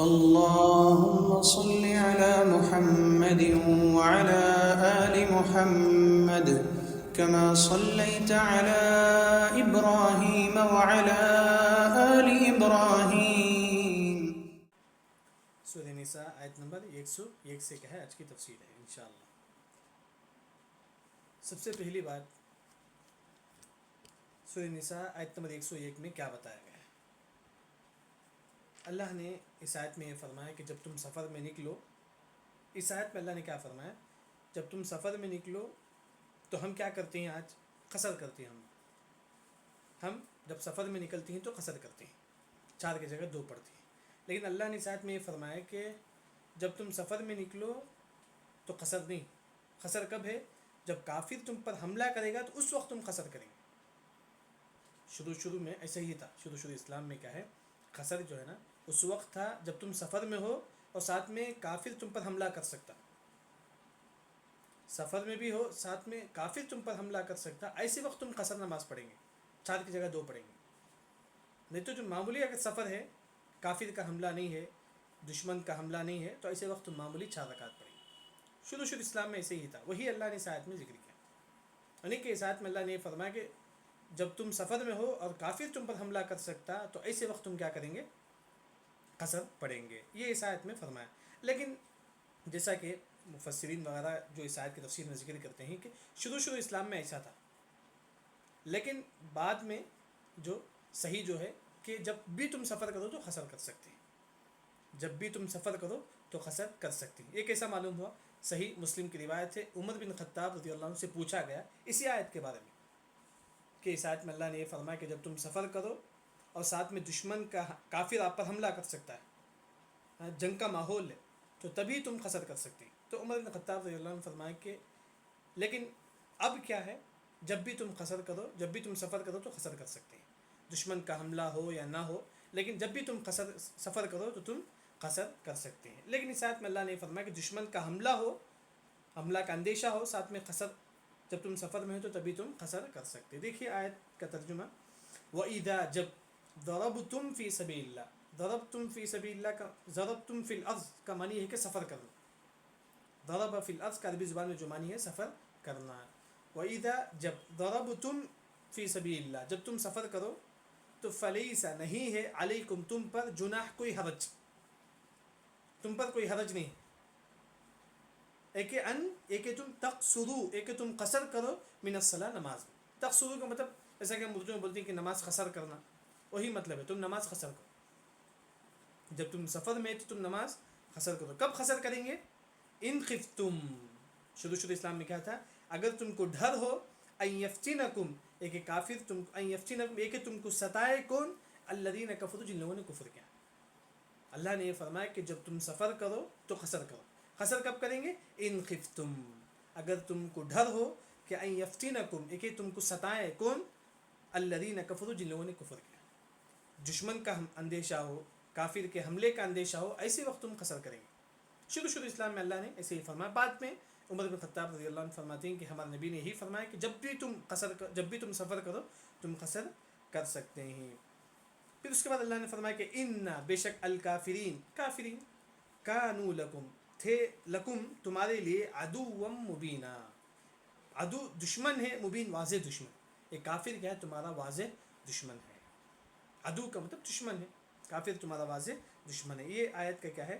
اللهم صل على محمد وعلى آل محمد كما صليت على إبراهيم وعلى آل إبراهيم. سورہ نساء آیت نمبر 101 سے کیا ہے آج کی تفسیر ہے انشاءاللہ. سب سے پہلی بات سورہ نساء آیت نمبر 101 میں کیا بتایا گیا ہے. اللہ نے اس آیت میں یہ فرمایا کہ جب تم سفر میں نکلو. اس آیت میں اللہ نے کیا فرمایا؟ جب تم سفر میں نکلو تو ہم کیا کرتے ہیں؟ آج قصر کرتے ہیں. ہم جب سفر میں نکلتے ہیں تو قصر کرتے ہیں، 4 کی جگہ 2 پڑھتے ہیں. لیکن اللہ نے اس آیت میں یہ فرمایا کہ جب تم سفر میں نکلو تو قصر نہیں. قصر کب ہے؟ جب کافر تم پر حملہ کرے گا تو اس وقت تم قصر کریں گے. شروع میں ایسا ہی تھا. شروع اسلام میں کیا ہے، قصر جو ہے نا اس وقت تھا جب تم سفر میں ہو اور ساتھ میں کافر تم پر حملہ کر سکتا. سفر میں بھی ہو ساتھ میں کافر تم پر حملہ کر سکتا، ایسے وقت تم قصر نماز پڑھیں گے، 4 کی جگہ 2 پڑھیں گے. نہیں تو جو معمولی اگر سفر ہے، کافر کا حملہ نہیں ہے، دشمن کا حملہ نہیں ہے، تو ایسے وقت تم معمولی 4 رکعت پڑھیں گے. شروع اسلام میں ایسے ہی تھا. وہی اللہ نے اس آیت میں ذکر کیا. یعنی کہ اس آیت میں اللہ نے یہ فرمایا کہ جب تم سفر میں ہو اور کافر تم پر حملہ کر سکتا تو ایسے وقت تم کیا کریں گے؟ قصر پڑھیں گے. یہ اس آیت میں فرمایا. لیکن جیسا کہ مفسرین وغیرہ جو اس آیت کی تفسیر میں ذکر کرتے ہیں کہ شروع اسلام میں ایسا تھا، لیکن بعد میں جو صحیح جو ہے کہ جب بھی تم سفر کرو تو قصر کر سکتے ہیں. جب بھی تم سفر کرو تو قصر کر سکتے ہیں. یہ کیسا معلوم ہوا؟ صحیح مسلم کی روایت ہے، عمر بن خطاب رضی اللہ عنہ سے پوچھا گیا اسی آیت کے بارے میں کہ اس آیت میں اللہ نے یہ فرمایا کہ جب تم سفر کرو اور ساتھ میں دشمن کا کافر آپ پر حملہ کر سکتا ہے، جنگ کا ماحول ہے، تو تبھی تم قصر کر سکتے ہیں. تو عمر بن خطاب رضی اللہ عنہ نے فرمایا کہ لیکن اب کیا ہے، جب بھی تم قصر کرو، جب بھی تم سفر کرو تو قصر کر سکتے ہیں، دشمن کا حملہ ہو یا نہ ہو، لیکن جب بھی تم سفر کرو تو تم قصر کر سکتے ہیں. لیکن اس آیت میں اللہ نے فرمایا کہ دشمن کا حملہ ہو، حملہ کا اندیشہ ہو، ساتھ میں قصر، جب تم سفر میں ہو تو تبھی تم قصر کر سکتے. دیکھیے آیت کا ترجمہ، وَإِذَا جب ضَرَبْتُمْ فِي سَبِيلِ اللَّهِ. ضَرَبْتُمْ فِي سَبِيلِ اللَّهِ کا ضَرَبْتُمْ فِي الْأَرْضِ کا معنی ہے کہ سفر کرنا. ضَرَبَ فِي الْأَرْضِ کا عربی زبان میں جو معنی ہے سفر کرنا. وَإِذَا جب ضَرَبْتُمْ فِي سَبِيلِ اللَّهِ جب تم سفر کرو تو فَلَيْسَ نہیں ہے عَلَيْكُمْ تم پر جناح کوئی حرج، تم پر کوئی حرج نہیں. ایک کہ تم تقصروا، ایک کہ تم قصر کرو من الصلاۃ نماز میں. تقصروا کا مطلب جیسا کہ ہم اردو میں بولتے ہیں کہ نماز قصر کرنا، وہی مطلب ہے تم نماز قصر کرو. جب تم سفر میں تو تم نماز قصر کرو. کب قصر کریں گے؟ ان خفتم. شروع اسلام میں کیا تھا؟ اگر تم کو ڈر ہو ان یفتنکم، ایک کافر تم ان یفتنکم، ایک تم کو ستائے کون؟ الذین کفروا، جن لوگوں نے کفر کیا. اللہ نے یہ فرمایا کہ جب تم سفر کرو تو قصر کرو. قصر کب کریں گے؟ ان خفتم، اگر تم کو ڈر ہو کہ ان یفتنکم، ایک تم کو ستائے کون؟ الذین کفروا، جن لوگوں نے کفر کیا. دشمن کا اندیشہ ہو، کافر کے حملے کا اندیشہ ہو، ایسے وقت تم قصر کریں گے. شروع اسلام میں اللہ نے ایسے ہی فرمایا. بعد میں عمر بن خطاب رضی اللہ عنہ فرماتے ہیں کہ ہمارے نبی نے یہی فرمایا کہ جب بھی تم سفر کرو تم قصر کر سکتے ہیں. پھر اس کے بعد اللہ نے فرمایا کہ ان بے شک الکافرین، کافرین، کانوا لکم، تھے، لکم تمہارے لیے، عدوا مبینا. عدو دشمن ہے، مبین واضح دشمن. ایک کافر کیا ہے؟ تمہارا واضح دشمن ہے. عدو کا مطلب دشمن ہے، کافر تمہارا واضح دشمن ہے. یہ آیت کا کیا ہے؟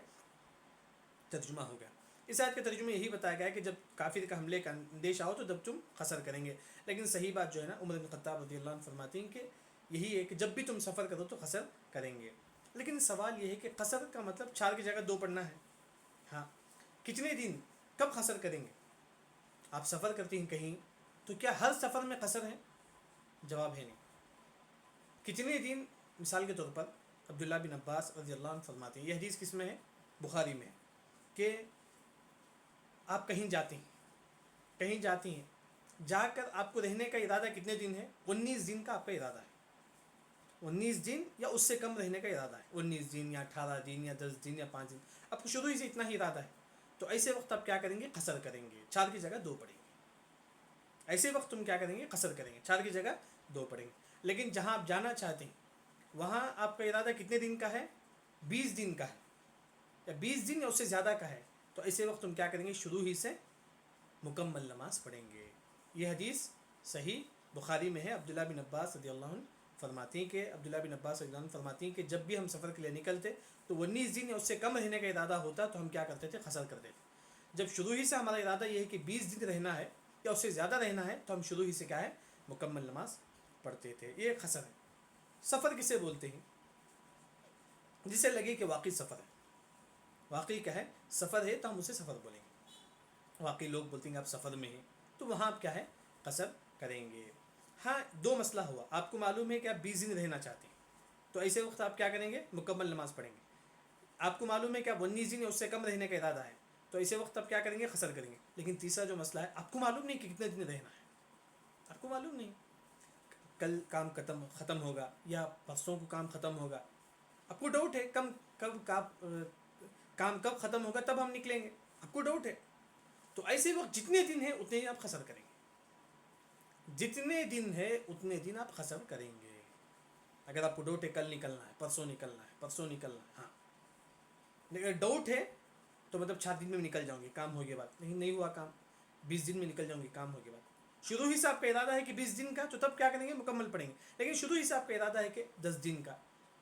ترجمہ ہو گیا. اس آیت کا ترجمہ یہی بتایا گیا ہے کہ جب کافر کا حملے کا اندیشہ ہو تو جب تم قصر کریں گے. لیکن صحیح بات جو ہے نا، عمر بن خطاب رضی اللہ عنہ فرماتے ہیں کہ یہی ہے کہ جب بھی تم سفر کرو تو قصر کریں گے. لیکن سوال یہ ہے کہ قصر کا مطلب 4 کی جگہ 2 پڑھنا ہے. ہاں، کتنے دن، کب قصر کریں گے؟ آپ سفر کرتے ہیں کہیں تو کیا ہر سفر میں قصر ہے؟ جواب ہے نہیں. کتنے دن؟ مثال کے طور پر عبداللہ بن عباس رضی اللہ عنہ فرماتے ہیں، یہ حدیث کس میں ہے؟ بخاری میں ہے، کہ آپ کہیں جاتے ہیں، جا کر آپ کو رہنے کا ارادہ کتنے دن ہے؟ 19 دن کا آپ کا ارادہ ہے. 19 دن یا اس سے کم رہنے کا ارادہ ہے. 19 دن یا 18 دن یا 10 دن یا 5 دن، آپ کو شروع ہی سے اتنا ہی ارادہ ہے. تو ایسے وقت آپ کیا کریں گے؟ قصر کریں گے. 4 کی جگہ 2 پڑھیں گے. ایسے وقت تم کیا کریں گے؟ قصر کریں گے. 4 کی جگہ 2 پڑھیں گے. لیکن جہاں آپ جانا چاہتے ہیں وہاں آپ کا ارادہ کتنے دن کا ہے؟ 20 دن کا ہے. یا 20 دن یا اس سے زیادہ کا ہے تو ایسے وقت تم کیا کریں گے؟ شروع ہی سے مکمل نماز پڑھیں گے. یہ حدیث صحیح بخاری میں ہے. عبداللہ بن عباس رضی اللہ عنہ فرماتی ہیں کہ فرماتی ہیں کہ جب بھی ہم سفر کے لیے نکلتے تو 19 دن یا اس سے کم رہنے کا ارادہ ہوتا تو ہم کیا کرتے تھے؟ قصر کرتے تھے. جب شروع ہی سے ہمارا ارادہ یہ ہے کہ 20 دن رہنا ہے یا اس سے زیادہ رہنا ہے تو ہم شروع ہی سے کیا ہے؟ مکمل نماز پڑھتے تھے. یہ قصر ہے. سفر کسے بولتے ہیں؟ جسے لگے کہ واقعی سفر ہے. واقعی کیا ہے؟ سفر ہے تو ہم اسے سفر بولیں گے. واقعی لوگ بولتے ہیں کہ آپ سفر میں ہیں تو وہاں آپ کیا ہے؟ قصر کریں گے. ہاں دو مسئلہ ہوا. آپ کو معلوم ہے کہ آپ 20 دن رہنا چاہتے ہیں تو ایسے وقت آپ کیا کریں گے؟ مکمل نماز پڑھیں گے. آپ کو معلوم ہے کہ آپ 19 دن یا اس سے کم رہنے کا ارادہ ہے تو ایسے وقت آپ کیا کریں گے؟ قصر کریں گے. لیکن تیسرا جو مسئلہ ہے آپ کو معلوم نہیں کہ کتنے دن رہنا ہے. آپ کو معلوم نہیں کل کام ختم ہوگا یا پرسوں کو کام ختم ہوگا. آپ کو ڈاؤٹ ہے کام کب ختم ہوگا تب ہم نکلیں گے. آپ کو ڈاؤٹ ہے تو ایسے وقت جتنے دن ہیں اتنے دن آپ قصر کریں گے. جتنے دن ہے اتنے دن آپ قصر کریں گے. اگر آپ کو ڈاؤٹ ہے کل نکلنا ہے، پرسوں نکلنا ہے ہاں، لیکن ڈاؤٹ ہے تو مطلب 4 دن میں نکل جاؤں گے، کام ہو گیا بات. نہیں ہوا کام، 20 دن میں نکل جاؤں گے، کام ہو گیا بات. شروع ہی سے آپ کا ارادہ ہے کہ 20 دن کا تو تب کیا کریں گے؟ مکمل پڑھیں گے. لیکن شروع ہی سے آپ کا ارادہ ہے کہ 10 دن کا،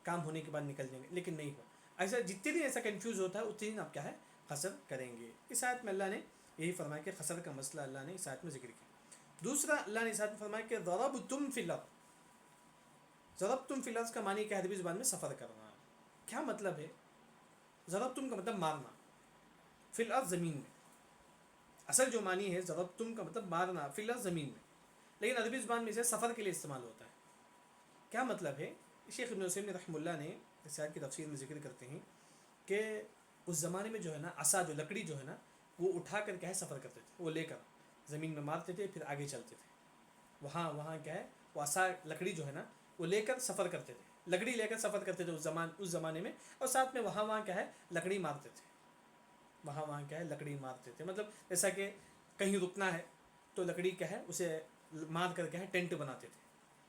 کام ہونے کے بعد نکل جائیں گے، لیکن نہیں ہوا. ایسا جتنے دن ایسا کنفیوز ہوتا ہے اتنے دن آپ کیا ہے؟ قصر کریں گے. اس آیت میں اللہ نے یہی فرمایا کہ قصر کا مسئلہ اللہ نے اس آیت میں ذکر کیا. دوسرا اللہ نے اس آیت میں فرمایا کہ ضربتم فی الارض. ضربتم فی الارض کا معنی کیا ہے عربی زبان میں؟ سفر کرنا. کیا مطلب ہے؟ ضربتم کا مطلب مارنا، فی الارض زمین میں. اصل جو معنی ہے ضربتم کا مطلب مارنا، فی الارض زمین میں. لیکن عربی زبان میں اسے سفر کے لیے استعمال ہوتا ہے. کیا مطلب ہے؟ شیخ ابن عثیمین رحمہ اللہ نے اس آیت کی تفسیر میں ذکر کرتے ہیں کہ اس زمانے میں جو ہے نا عصا، جو لکڑی جو ہے نا، وہ اٹھا کر کیا ہے؟ سفر کرتے تھے. وہ لے کر زمین میں مارتے تھے پھر آگے چلتے تھے. وہاں کیا ہے؟ وہ عصا لکڑی جو ہے نا وہ لے کر سفر کرتے تھے. لکڑی لے کر سفر کرتے تھے اس زمانے میں. اور ساتھ میں وہاں کیا ہے؟ لکڑی مارتے تھے. وہاں کیا ہے؟ لکڑی مارتے تھے. مطلب جیسا کہ کہیں رکنا ہے تو لکڑی کیا ہے؟ اسے مار کر کیا ہے؟ ٹینٹ بناتے تھے.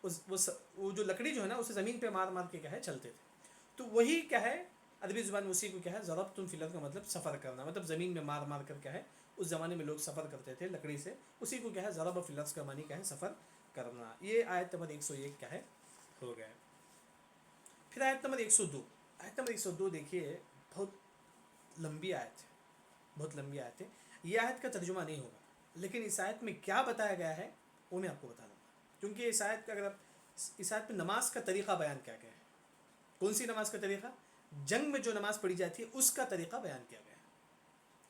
وہ جو لکڑی جو ہے نا اسے زمین پہ مار کے کیا ہے؟ چلتے تھے. تو وہی کیا ہے؟ عربی زبان میں اسی کو کیا ہے؟ ضربتم فی الارض کا مطلب سفر کرنا، مطلب زمین میں مار کر کیا ہے؟ اس زمانے میں لوگ سفر کرتے تھے لکڑی سے. اسی کو کیا ہے؟ ضرب فی الارض کا معنی کیا ہے؟ سفر کرنا. یہ آیت نمبر 101 کیا ہے؟ ہو گیا. پھر آیت نمبر 102. آیت نمبر 102 دیکھیے، بہت لمبی آیت ہے، بہت لمبی آیت ہے. یہ آیت کا ترجمہ نہیں ہوگا، لیکن اس آیت میں کیا بتایا گیا ہے وہ میں آپ کو بتا دوں گا. کیونکہ اس آیت کا اگر آپ اس آیت میں نماز کا طریقہ بیان کیا گیا ہے. کون سی نماز کا طریقہ؟ جنگ میں جو نماز پڑھی جاتی ہے اس کا طریقہ بیان کیا گیا ہے.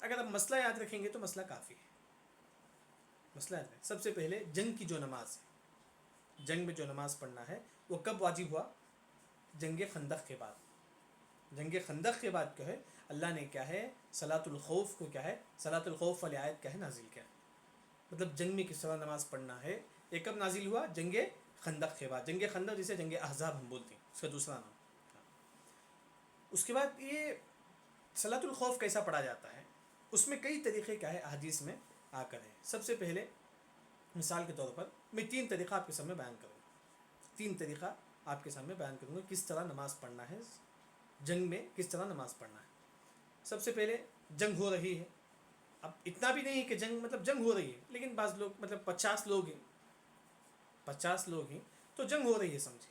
اگر آپ مسئلہ یاد رکھیں گے تو مسئلہ کافی ہے. مسئلہ یاد رکھیں. سب سے پہلے جنگ کی جو نماز ہے، جنگ میں جو نماز پڑھنا ہے وہ کب واجب ہوا؟ جنگ خندق کے بعد. جنگ خندق کے بعد کیا ہے؟ اللہ نے کیا ہے؟ صلاۃ الخوف کو کیا ہے؟ صلاۃ الخوف والی آیت کیا ہے؟ نازل کیا. مطلب جنگ میں کس طرح نماز پڑھنا ہے. یہ کب نازل ہوا؟ جنگ خندق کے بعد. جنگ خندق جسے جنگ احزاب ہم بولتے ہیں، اس کا دوسرا نام. اس کے بعد یہ صلاۃ الخوف کیسا پڑھا جاتا ہے؟ اس میں کئی طریقے کیا ہے؟ احادیث میں آ کر ہے. سب سے پہلے مثال کے طور پر میں 3 طریقہ آپ کے سامنے بیان کروں گا. 3 طریقہ آپ کے سامنے بیان کروں گا کس طرح نماز پڑھنا ہے، جنگ میں کس طرح نماز پڑھنا ہے. سب سے پہلے جنگ ہو رہی ہے. اب اتنا بھی نہیں ہے کہ جنگ ہو رہی ہے، لیکن بعض لوگ مطلب 50 لوگ ہیں تو جنگ ہو رہی ہے سمجھے.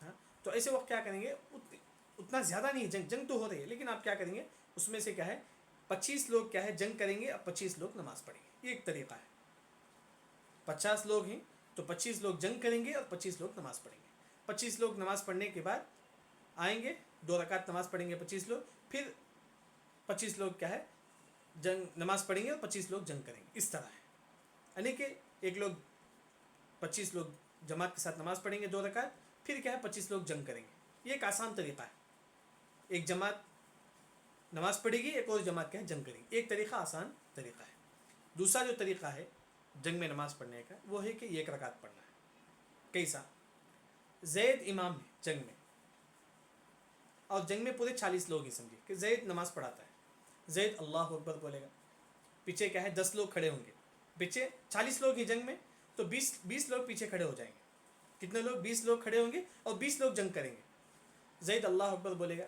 ہاں تو ایسے وقت کیا کریں گے؟ اتنا زیادہ نہیں ہے، جنگ تو ہو رہی ہے، لیکن آپ کیا کریں گے؟ اس میں سے کیا ہے 25 لوگ کیا ہے؟ جنگ کریں گے. اب 25 لوگ نماز پڑھیں گے. یہ ایک طریقہ ہے. 50 لوگ ہیں تو 25 لوگ جنگ کریں گے اور 25 لوگ نماز پڑھیں گے. 25 لوگ نماز پڑھنے کے بعد آئیں گے، 2 رکعت نماز پڑھیں گے 25 لوگ. پھر 25 لوگ کیا ہے؟ جنگ نماز پڑھیں گے اور 25 لوگ جنگ کریں گے. اس طرح ہے. یعنی کہ 25 لوگ جماعت کے ساتھ نماز پڑھیں گے 2 رکعت، پھر کیا ہے 25 لوگ جنگ کریں گے. یہ ایک آسان طریقہ ہے. ایک جماعت نماز پڑھے گی، ایک اور جماعت کیا ہے؟ جنگ کرے گی. ایک طریقہ آسان طریقہ ہے. دوسرا جو طریقہ ہے جنگ میں نماز پڑھنے کا وہ ہے کہ 1 رکعت پڑھنا ہے. کیسا؟ زید امام ہے جنگ میں، اور جنگ میں پورے 40 لوگ ہیں. سمجھے کہ زید نماز پڑھاتا ہے. زید اللہ اکبر بولے گا، پیچھے کیا ہے 10 لوگ کھڑے ہوں گے. پیچھے 40 لوگ ہیں جنگ میں تو 20 لوگ پیچھے کھڑے ہو جائیں گے. کتنے لوگ؟ 20 لوگ کھڑے ہوں گے اور 20 لوگ جنگ کریں گے. زید اللہ اکبر بولے گا،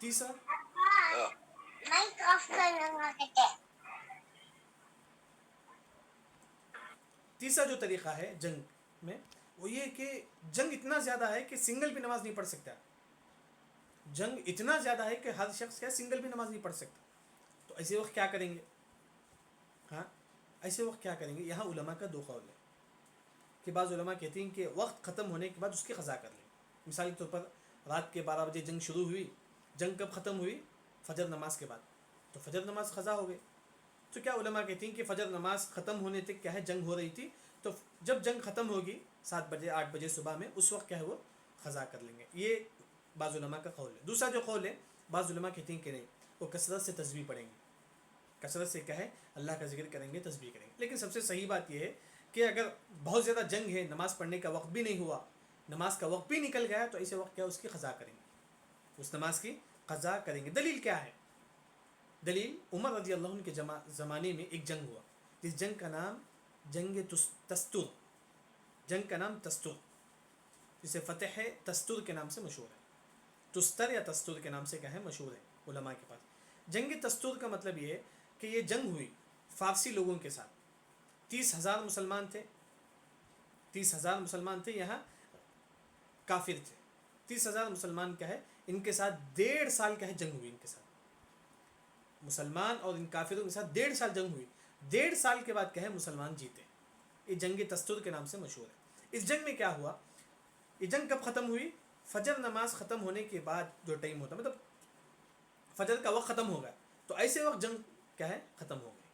تیسرا تیسرا جو طریقہ ہے جنگ میں وہ یہ کہ جنگ اتنا زیادہ ہے کہ سنگل بھی نماز نہیں پڑھ سکتا. جنگ اتنا زیادہ ہے کہ ہر شخص کیا سنگل بھی نماز نہیں پڑھ سکتا. تو ایسے وقت کیا کریں گے؟ ہاں ایسے وقت کیا کریں گے؟ یہاں علماء کا دو قول ہے کہ بعض علماء کہتے ہیں کہ وقت ختم ہونے کے بعد اس کی قضا کر لیں. مثال کے طور پر رات کے 12 بجے جنگ شروع ہوئی, جنگ کب ختم ہوئی؟ فجر نماز کے بعد, تو فجر نماز قضا ہو گئی. تو کیا علماء کہتے ہیں کہ فجر نماز ختم ہونے تک کیا ہے جنگ ہو رہی تھی, تو جب جنگ ختم ہوگی 7 بجے 8 بجے صبح میں, اس وقت کیا ہے وہ قضا کر لیں گے. یہ بعض علماء کا قول ہے. دوسرا جو قول ہے, بعض علماء کہتے ہیں کہ نہیں, وہ کثرت سے تسبیح پڑھیں گے, کثرت سے کیا ہے اللہ کا ذکر کریں گے, تسبیح کریں گے. لیکن سب سے صحیح بات یہ ہے کہ اگر بہت زیادہ جنگ ہے, نماز پڑھنے کا وقت بھی نہیں ہوا, نماز کا وقت بھی نکل گیا, تو ایسے وقت کیا اس کی قضا کریں گے, اس نماز کی قضا کریں گے. دلیل کیا ہے؟ دلیل عمر رضی اللہ عنہ کے زمانے میں ایک جنگ ہوا, جس جنگ کا نام جنگ تستر, جنگ کا نام تستر, جسے فتح تستر کے نام سے مشہور ہے. تستر یا تستر کے نام سے کیا ہے مشہور ہے علماء کے پاس. جنگ تستر کا مطلب یہ ہے کہ یہ جنگ ہوئی فارسی لوگوں کے ساتھ. 30,000 مسلمان تھے, 30,000 مسلمان تھے, یہاں کافر تھے. 30,000 مسلمان کیا ہے ان کے ساتھ 1.5 سال کیا ہے جنگ ہوئی. ان کے ساتھ مسلمان اور ان کافروں کے ساتھ 1.5 سال جنگ ہوئی. 1.5 سال کے بعد کیا ہے مسلمان جیتے. یہ جنگ تستر کے نام سے مشہور ہے. اس جنگ میں کیا ہوا؟ یہ جنگ کب ختم ہوئی؟ فجر نماز ختم ہونے کے بعد جو ٹائم ہوتا, مطلب فجر کا وقت ختم ہو گیا, تو ایسے وقت جنگ کیا ہے ختم ہو گئی.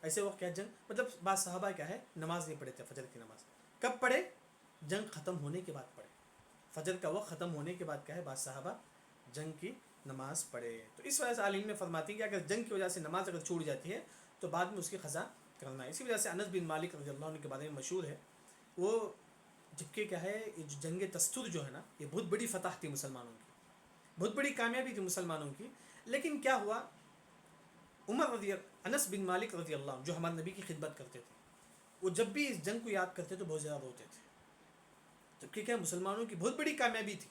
ایسے وقت کیا جنگ, مطلب بعض صحابہ کیا ہے نماز نہیں پڑھے تھے فجر کی نماز. کب پڑھے؟ جنگ ختم ہونے کے بعد پڑھے. فجر کا وقت ختم ہونے کے بعد کیا ہے بعض صحابہ جنگ کی نماز پڑھے. تو اس وجہ سے عالم نے فرماتی ہیں کہ اگر جنگ کی وجہ سے نماز اگر چھوٹ جاتی ہے تو بعد میں اس کی قضا کرنا ہے. اسی وجہ سے انس بن مالک رضی اللہ عنہ کے بارے میں مشہور ہے, وہ جبکہ کیا ہے یہ جنگ تستر جو ہے نا, یہ بہت بڑی فتح تھی مسلمانوں کی, بہت بڑی کامیابی تھی مسلمانوں کی. لیکن کیا ہوا, انس بن مالک رضی اللہ عنہ جو ہمارے نبی کی خدمت کرتے تھے, وہ جب بھی اس جنگ کو یاد کرتے تو بہت زیادہ روتے تھے, جبکہ کیا مسلمانوں کی بہت بڑی کامیابی تھی.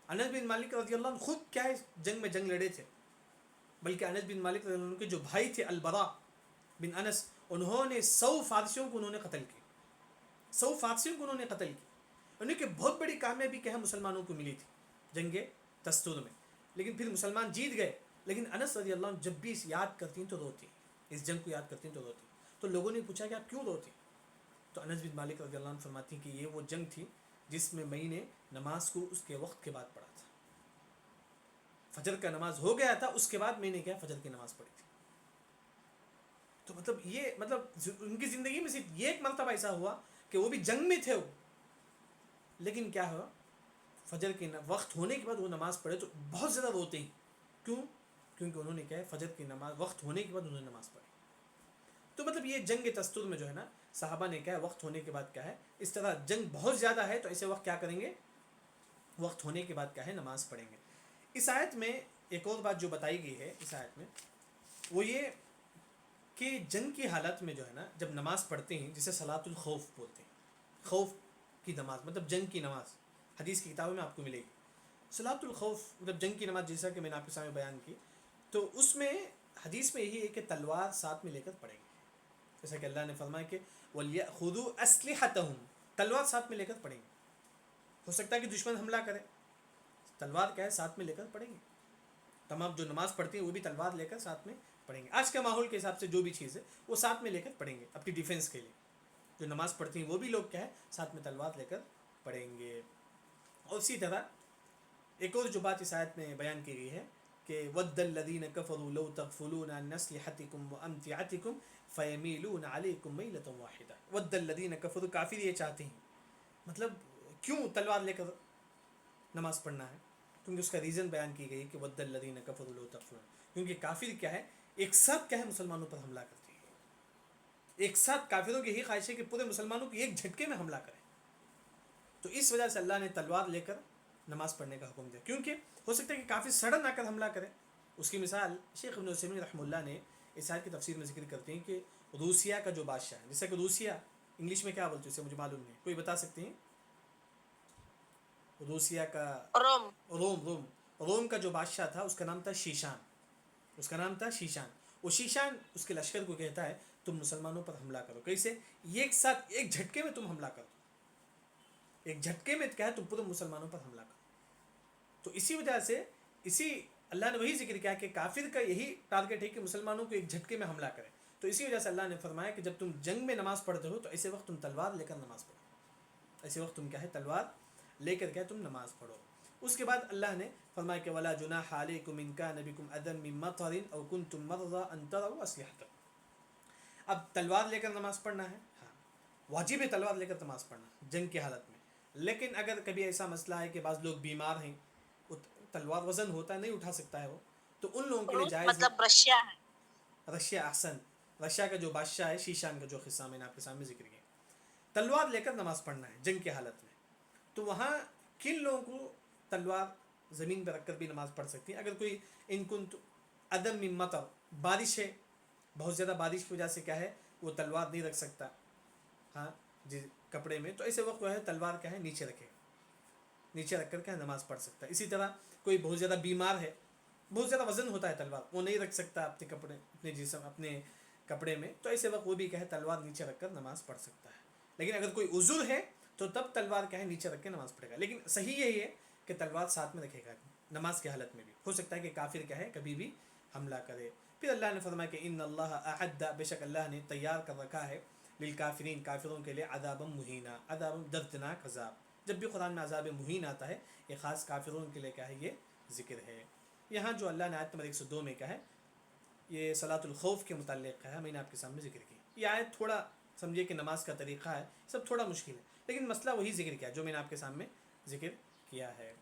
انس بن مالک رضی اللہ عنہ خود کیا ہے جنگ میں جنگ لڑے تھے, بلکہ انس بن مالک رضی اللہ عنہ کے جو بھائی تھے البراء بن انس, انہوں نے 100 فارسیوں کو انہوں نے قتل کی, 100 فارسیوں کو انہوں نے قتل کی. انہیں کہ بہت بڑی کامیابی کیا ہے مسلمانوں کو ملی تھی جنگ تستر میں. لیکن پھر مسلمان جیت گئے, لیکن انس رضی اللہ عنہ جب بھی اس یاد کرتی ہیں تو روتی, اس جنگ کو یاد کرتی ہیں تو روتی. تو لوگوں نے پوچھا کہ آپ کیوں روتی؟ تو انس بن مالک رضی اللہ عنہ فرماتی ہیں کہ یہ وہ جنگ تھی جس میں میں نے نماز کو اس کے وقت کے بعد پڑھا تھا. فجر کا نماز ہو گیا تھا, اس کے بعد میں نے کیا فجر کی نماز پڑھی تھی. تو مطلب یہ مطلب ان کی زندگی میں صرف یہ ایک مرتبہ ایسا ہوا کہ وہ بھی جنگ میں تھے وہ, لیکن کیا ہوا فجر کے وقت ہونے کے بعد وہ نماز پڑھے تو بہت زیادہ روتے ہیں. کیوں؟ کیونکہ انہوں نے کیا ہے فجر کی نماز وقت ہونے کے بعد انہوں نے نماز پڑھی. تو مطلب یہ جنگ تستر میں جو ہے نا صحابہ نے کیا ہے وقت ہونے کے بعد کیا ہے, اس طرح جنگ بہت زیادہ ہے تو ایسے وقت کیا کریں گے, وقت ہونے کے بعد کیا ہے نماز پڑھیں گے. اس آیت میں ایک اور بات جو بتائی گئی ہے اس آیت میں, وہ یہ کہ جنگ کی حالت میں جو ہے نا جب نماز پڑھتے ہیں, جسے صلاۃ الخوف بولتے ہیں, خوف کی نماز مطلب جنگ کی نماز, حدیث کی کتابوں میں آپ کو ملے گی. صلاۃ الخوف مطلب جنگ کی نماز, جیسا کہ میں نے آپ کے سامنے بیان کی, تو اس میں حدیث میں یہی ہے کہ تلوار ساتھ میں لے کر پڑھیں گے. جیسا کہ اللہ نے فرمایا کہ وَلْيَأْخُذُوا أَسْلِحَتَهُمْ, تلوار ساتھ میں لے کر پڑھیں گے. ہو سکتا ہے کہ دشمن حملہ کرے, تلوار کیا ہے ساتھ میں لے کر پڑھیں گے. تمام جو نماز پڑھتی ہیں وہ بھی تلوار لے کر ساتھ میں پڑھیں گے. آج کے ماحول کے حساب سے جو بھی چیز ہے وہ ساتھ میں لے کر پڑھیں گے اپنی ڈیفینس کے لیے. جو نماز پڑھتی ہیں وہ بھی لوگ کیا ہے ساتھ میں تلوار لے کر پڑھیں گے. اور اسی طرح ایک اور جو بات اس آیت میں بیان کی گئی ہے کہ وَدَّ الَّذِينَ كَفَرُوا لَوْ تَغْفُلُونَ عَنْ أَسْلِحَتِكُمْ وَأَمْتِعَتِكُمْ فَيَمِيلُونَ عَلَيْكُمْ مَيْلَةً وَاحِدَةً. وَدَّ الَّذِينَ كَفَرُوا, کافر یہ چاہتے ہیں, مطلب کیوں تلوار لے کر نماز پڑھنا ہے, کیونکہ اس کا ریزن بیان کی گئی کہ وَدَّ الَّذِينَ كَفَرُوا لَوْ تَغْفُلُونَ, کیونکہ کافر کیا ہے ایک ساتھ کیا ہے مسلمانوں پر حملہ کرتے ہیں. ایک ساتھ کافروں کی یہی خواہش ہے کہ پورے مسلمانوں کو ایک جھٹکے میں حملہ کریں. تو اس وجہ سے اللہ نے تلوار لے کر نماز پڑھنے کا حکم دیا, کیونکہ ہو سکتا ہے کہ کافی سڈن آ کر حملہ کرے. اس کی مثال شیخ ابن عثیمین رحمہ اللہ نے اس آیت کی تفسیر میں ذکر کرتے ہیں کہ روسیہ کا جو بادشاہ ہے, جیسا کہ روسیہ انگلش میں کیا بولتے ہیں اسے مجھے معلوم نہیں, کوئی بتا سکتے ہیں؟ روسیہ کا روم روم کا جو بادشاہ تھا اس کا نام تھا شیشان، اس کا نام تھا شیشان. وہ شیشان اس کے لشکر کو کہتا ہے تم مسلمانوں پر حملہ کرو. کیسے؟ یہ ایک ساتھ ایک جھٹکے میں تم حملہ کرو، ایک جھٹکے میں کیا ہے تم پورے مسلمانوں پر حملہ کرو. تو اسی وجہ سے اسی اللہ نے وہی ذکر کیا کہ کافر کا یہی ٹارگٹ ہے کہ مسلمانوں کو ایک جھٹکے میں حملہ کرے. تو اسی وجہ سے اللہ نے فرمایا کہ جب تم جنگ میں نماز پڑھتے ہو تو ایسے وقت تم تلوار لے کر نماز پڑھو، ایسے وقت تم کیا ہے تلوار لے کر کیا تم نماز پڑھو. اس کے بعد اللہ نے فرمایا کہ ولا جناح علیکم ان کان بکم اذى من مطر او کنتم مرضى ان تروا اسلحتكم. اب تلوار لے کر نماز پڑھنا ہے، ہاں واجب ہے تلوار لے کر نماز پڑھنا جنگ کی حالت میں. لیکن اگر کبھی ایسا مسئلہ ہے کہ بعض لوگ بیمار ہیں، تلوار وزن ہوتا ہے نہیں اٹھا سکتا ہے وہ، تو ان لوگوں کے لیے جائز ہے. مطلب رشیا ہے، رشیا احسن، رشیا کا جو بادشاہ ہے شیشان کا جو قصہ میں نے آپ کے سامنے ذکر کیا، تلوار لے کر نماز پڑھنا ہے جنگ کی حالت میں. تو وہاں کن لوگوں کو تلوار زمین پہ رکھ کر بھی نماز پڑھ سکتی ہیں؟ اگر کوئی ان کنت عدم من مطر، بارش ہے بہت زیادہ بارش کی وجہ سے کیا ہے وہ تلوار نہیں رکھ سکتا ہاں جی کپڑے میں، تو ایسے وقت جو ہے تلوار کیا ہے نیچے رکھے، نیچے رکھ کر کیا نماز پڑھ سکتا ہے. اسی طرح کوئی بہت زیادہ بیمار ہے، بہت زیادہ وزن ہوتا ہے تلوار، وہ نہیں رکھ سکتا اپنے کپڑے اپنے جسم اپنے کپڑے میں، تو ایسے وقت وہ بھی کیا ہے تلوار نیچے رکھ کر نماز پڑھ سکتا ہے. لیکن اگر کوئی عذر ہے تو تب تلوار کیا ہے نیچے رکھ کے نماز پڑھے گا. لیکن صحیح یہی ہے کہ تلوار ساتھ میں رکھے گا نماز کی حالت میں بھی. ہو سکتا ہے کہ کافر کیا ہے کبھی بھی حملہ کرے. پھر اللہ نے فرمایا کہ ان اللہ اعد، بے شک اللہ نے تیار کر رکھا ہے للکافرین، کافروں کے لیے عذاب مہینہ، عذاب دردناک عذاب. جب بھی قرآن میں عذاب مہین آتا ہے یہ خاص کافروں کے لیے کیا ہے یہ ذکر ہے. یہاں جو اللہ نے آیت نمبر 102 میں کہا ہے یہ صلاۃ الخوف کے متعلق ہے، میں نے آپ کے سامنے ذکر کی. یہ آیت تھوڑا سمجھیے کہ نماز کا طریقہ ہے سب تھوڑا مشکل ہے، لیکن مسئلہ وہی ذکر کیا جو میں نے آپ کے سامنے ذکر کیا ہے.